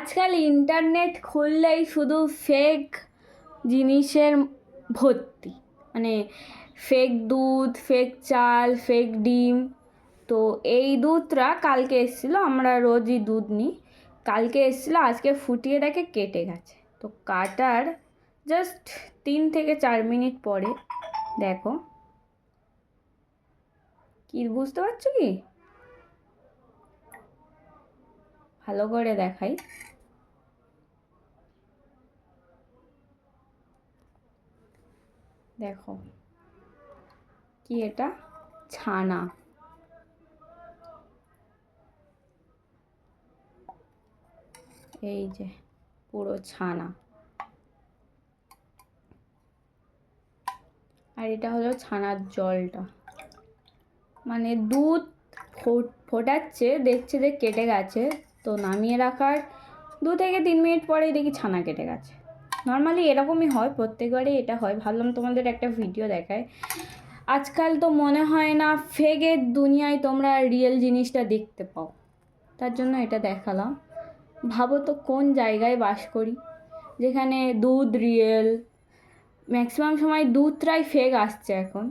আজকাল ইন্টারনেট খুললেই শুধু ফেক জিনিসের ভর্তি, মানে ফেক দুধ, ফেক চাল, ফেক ডিম। তো এই দুধটা কালকে এসেছিলো, আমরা রোজই দুধ নিই। কালকে এসেছিলো, আজকে ফুটিয়ে দেখে কেটে গেছে। তো কাটার জাস্ট 3 থেকে 4 মিনিট পরে দেখো, কি বুঝতে পারছো কি? ভালো করে দেখাই। দেখো কি, এটা ছানা। এই যে পুরো ছানা, আর এটা হলো ছানার জলটা। মানে দুধ ফোটাচ্ছে, দেখছে যে কেটে গেছে, তো নামিয়ে রাখার 2 থেকে 3 মিনিট পরেই দেখি ছানা কেটে গেছে। নর্মালি এরকমই হয়, প্রত্যেকবারই এটা হয়। ভাবলাম তোমাদের একটা ভিডিও দেখায়। আজকাল তো মনে হয় না ফেকের দুনিয়ায় তোমরা রিয়েল জিনিসটা দেখতে পাও, তার জন্য এটা দেখালাম। ভাবো তো কোন জায়গায় বাস করি, যেখানে দুধ রিয়েল, ম্যাক্সিমাম সময় দুধটাই ফেক আসছে এখন।